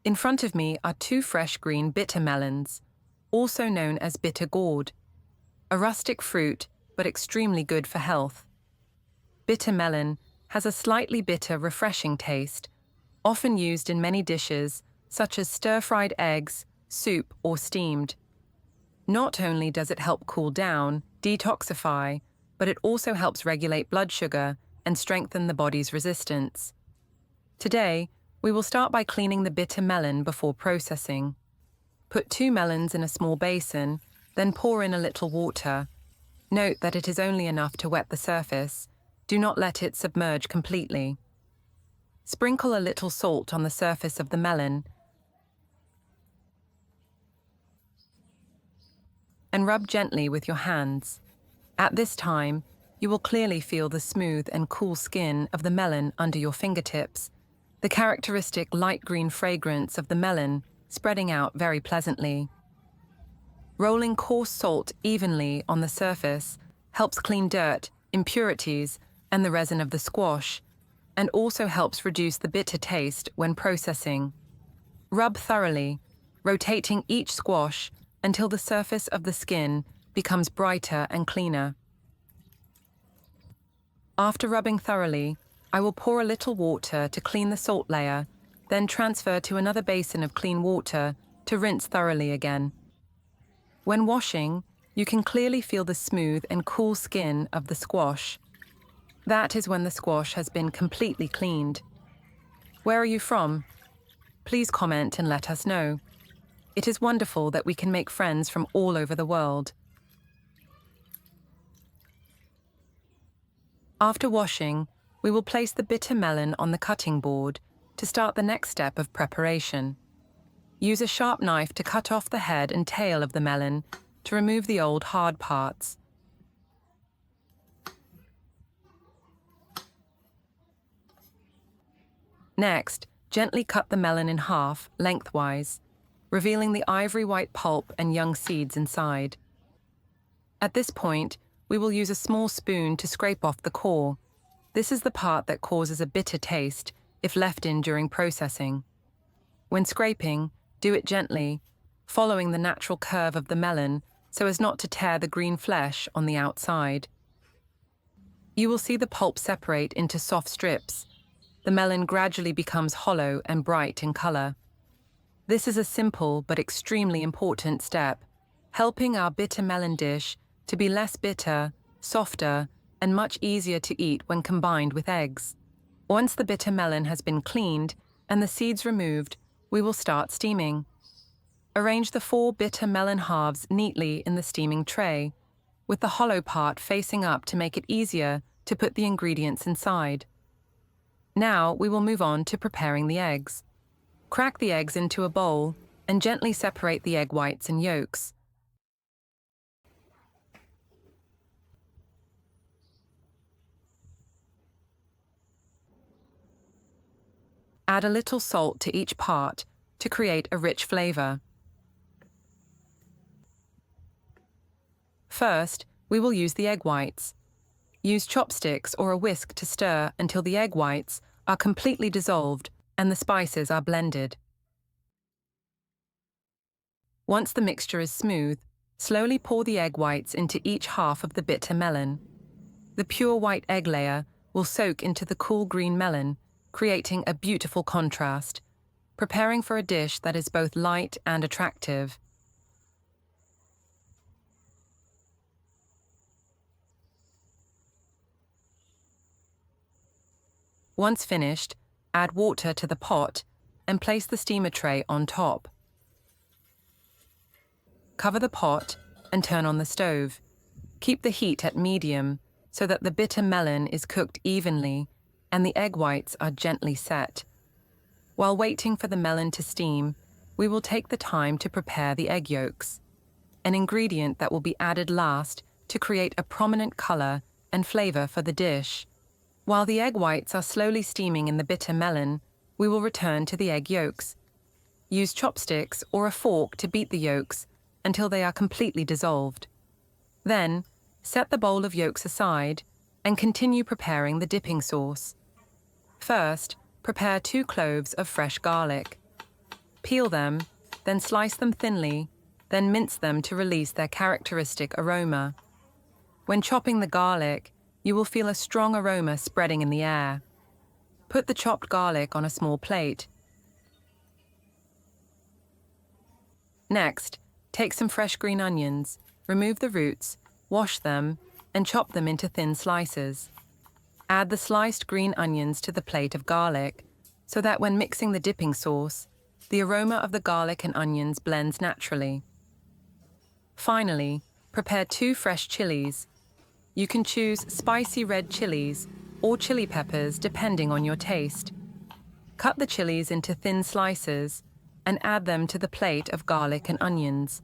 In front of me are two fresh green bitter melons, also known as bitter gourd, a rustic fruit but extremely good for health. Bitter melon has a slightly bitter, refreshing taste, often used in many dishes such as stir-fried eggs, soup, or steamed. Not only does it help cool down, detoxify, but it also helps regulate blood sugar and strengthen the body's resistance. Today, we will start by cleaning the bitter melon before processing. Put 2 melons in a small basin, then pour in a little water. Note that it is only enough to wet the surface. Do not let it submerge completely. Sprinkle a little salt on the surface of the melon and rub gently with your hands. At this time, you will clearly feel the smooth and cool skin of the melon under your fingertips, the characteristic light green fragrance of the melon spreading out very pleasantly. Rolling coarse salt evenly on the surface helps clean dirt, impurities, and the resin of the squash, and also helps reduce the bitter taste when processing. Rub thoroughly, rotating each squash until the surface of the skin becomes brighter and cleaner. After rubbing thoroughly, I will pour a little water to clean the salt layer, then transfer to another basin of clean water to rinse thoroughly again. When washing, you can clearly feel the smooth and cool skin of the squash. That is when the squash has been completely cleaned. Where are you from? Please comment and let us know. It is wonderful that we can make friends from all over the world. After washing, we will place the bitter melon on the cutting board to start the next step of preparation. Use a sharp knife to cut off the head and tail of the melon to remove the old hard parts. Next, gently cut the melon in half, lengthwise, revealing the ivory white pulp and young seeds inside. At this point, we will use a small spoon to scrape off the core. This is the part that causes a bitter taste if left in during processing. When scraping, do it gently, following the natural curve of the melon so as not to tear the green flesh on the outside. You will see the pulp separate into soft strips. The melon gradually becomes hollow and bright in color. This is a simple but extremely important step, helping our bitter melon dish to be less bitter, softer, and much easier to eat when combined with eggs. Once the bitter melon has been cleaned and the seeds removed, we will start steaming. Arrange the 4 bitter melon halves neatly in the steaming tray, with the hollow part facing up to make it easier to put the ingredients inside. Now we will move on to preparing the eggs. Crack the eggs into a bowl and gently separate the egg whites and yolks. Add a little salt to each part to create a rich flavor. First, we will use the egg whites. Use chopsticks or a whisk to stir until the egg whites are completely dissolved and the spices are blended. Once the mixture is smooth, slowly pour the egg whites into each half of the bitter melon. The pure white egg layer will soak into the cool green melon, creating a beautiful contrast, preparing for a dish that is both light and attractive. Once finished, add water to the pot and place the steamer tray on top. Cover the pot and turn on the stove. Keep the heat at medium so that the bitter melon is cooked evenly and the egg whites are gently set. While waiting for the melon to steam, we will take the time to prepare the egg yolks, an ingredient that will be added last to create a prominent color and flavor for the dish. While the egg whites are slowly steaming in the bitter melon, we will return to the egg yolks. Use chopsticks or a fork to beat the yolks until they are completely dissolved. Then, set the bowl of yolks aside and continue preparing the dipping sauce. First, prepare 2 cloves of fresh garlic. Peel them, then slice them thinly, then mince them to release their characteristic aroma. When chopping the garlic, you will feel a strong aroma spreading in the air. Put the chopped garlic on a small plate. Next, take some fresh green onions, remove the roots, wash them, and chop them into thin slices. Add the sliced green onions to the plate of garlic, so that when mixing the dipping sauce, the aroma of the garlic and onions blends naturally. Finally, prepare 2 fresh chilies. You can choose spicy red chilies or chili peppers depending on your taste. Cut the chilies into thin slices and add them to the plate of garlic and onions.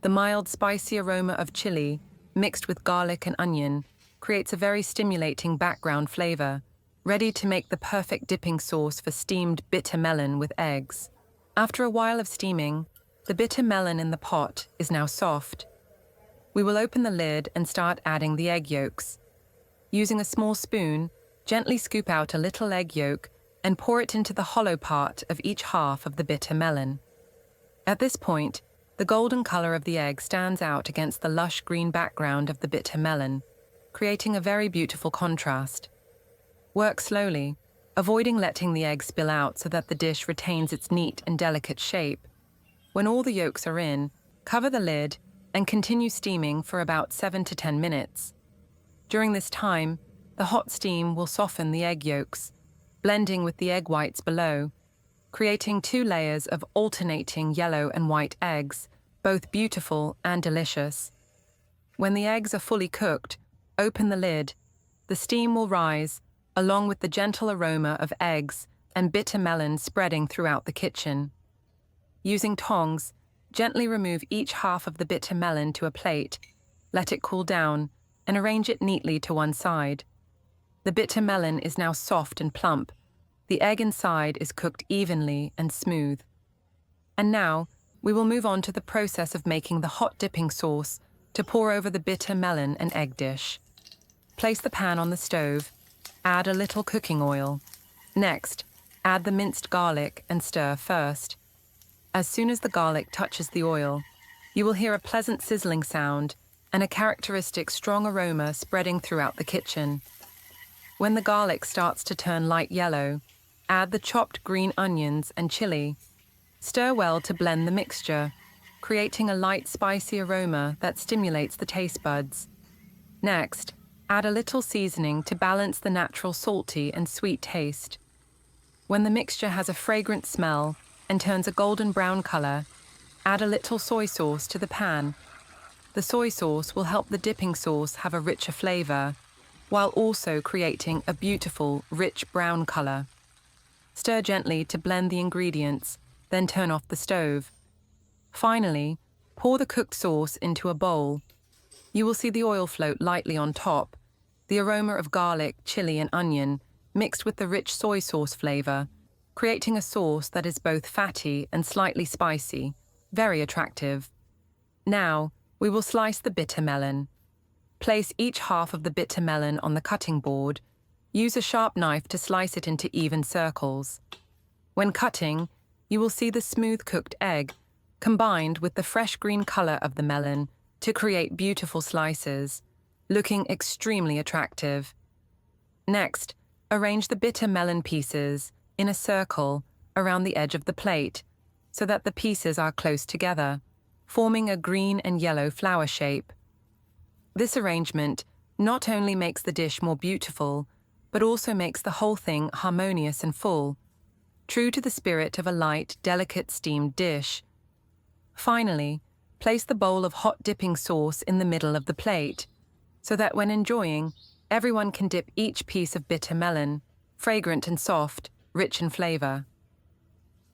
The mild spicy aroma of chili mixed with garlic and onion creates a very stimulating background flavor, ready to make the perfect dipping sauce for steamed bitter melon with eggs. After a while of steaming, the bitter melon in the pot is now soft. We will open the lid and start adding the egg yolks. Using a small spoon, gently scoop out a little egg yolk and pour it into the hollow part of each half of the bitter melon. At this point, the golden color of the egg stands out against the lush green background of the bitter melon, creating a very beautiful contrast. Work slowly, avoiding letting the egg spill out so that the dish retains its neat and delicate shape. When all the yolks are in, cover the lid and continue steaming for about 7 to 10 minutes. During this time, the hot steam will soften the egg yolks, blending with the egg whites below, creating 2 layers of alternating yellow and white eggs, both beautiful and delicious. When the eggs are fully cooked, open the lid. The steam will rise, along with the gentle aroma of eggs and bitter melon spreading throughout the kitchen. Using tongs, gently remove each half of the bitter melon to a plate, let it cool down, and arrange it neatly to one side. The bitter melon is now soft and plump. The egg inside is cooked evenly and smooth. And now, we will move on to the process of making the hot dipping sauce to pour over the bitter melon and egg dish. Place the pan on the stove, add a little cooking oil. Next, add the minced garlic and stir first. As soon as the garlic touches the oil, you will hear a pleasant sizzling sound and a characteristic strong aroma spreading throughout the kitchen. When the garlic starts to turn light yellow, add the chopped green onions and chili. Stir well to blend the mixture, creating a light spicy aroma that stimulates the taste buds. Next, add a little seasoning to balance the natural salty and sweet taste. When the mixture has a fragrant smell and turns a golden brown color, add a little soy sauce to the pan. The soy sauce will help the dipping sauce have a richer flavor, while also creating a beautiful, rich brown color. Stir gently to blend the ingredients, then turn off the stove. Finally, pour the cooked sauce into a bowl. You will see the oil float lightly on top, the aroma of garlic, chili, and onion mixed with the rich soy sauce flavor, creating a sauce that is both fatty and slightly spicy, very attractive. Now, we will slice the bitter melon. Place each half of the bitter melon on the cutting board. Use a sharp knife to slice it into even circles. When cutting, you will see the smooth cooked egg, combined with the fresh green color of the melon to create beautiful slices, looking extremely attractive. Next, arrange the bitter melon pieces in a circle around the edge of the plate, so that the pieces are close together, forming a green and yellow flower shape. This arrangement not only makes the dish more beautiful, but also makes the whole thing harmonious and full, true to the spirit of a light, delicate steamed dish. Finally, place the bowl of hot dipping sauce in the middle of the plate, so that when enjoying, everyone can dip each piece of bitter melon, fragrant and soft, rich in flavor.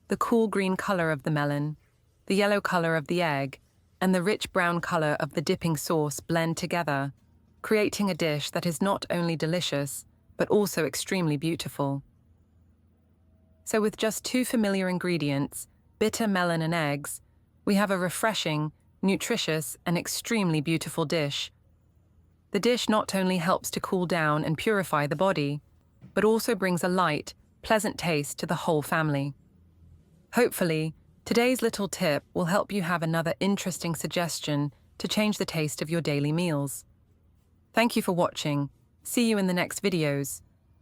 The cool green color of the melon, the yellow color of the egg, and the rich brown color of the dipping sauce blend together, creating a dish that is not only delicious, but also extremely beautiful. So with just 2 familiar ingredients, bitter melon and eggs, we have a refreshing, nutritious, and extremely beautiful dish. The dish not only helps to cool down and purify the body, but also brings a light, pleasant taste to the whole family. Hopefully, Today's little tip will help you have another interesting suggestion to change the taste of your daily meals. Thank you for watching. See you in the next videos.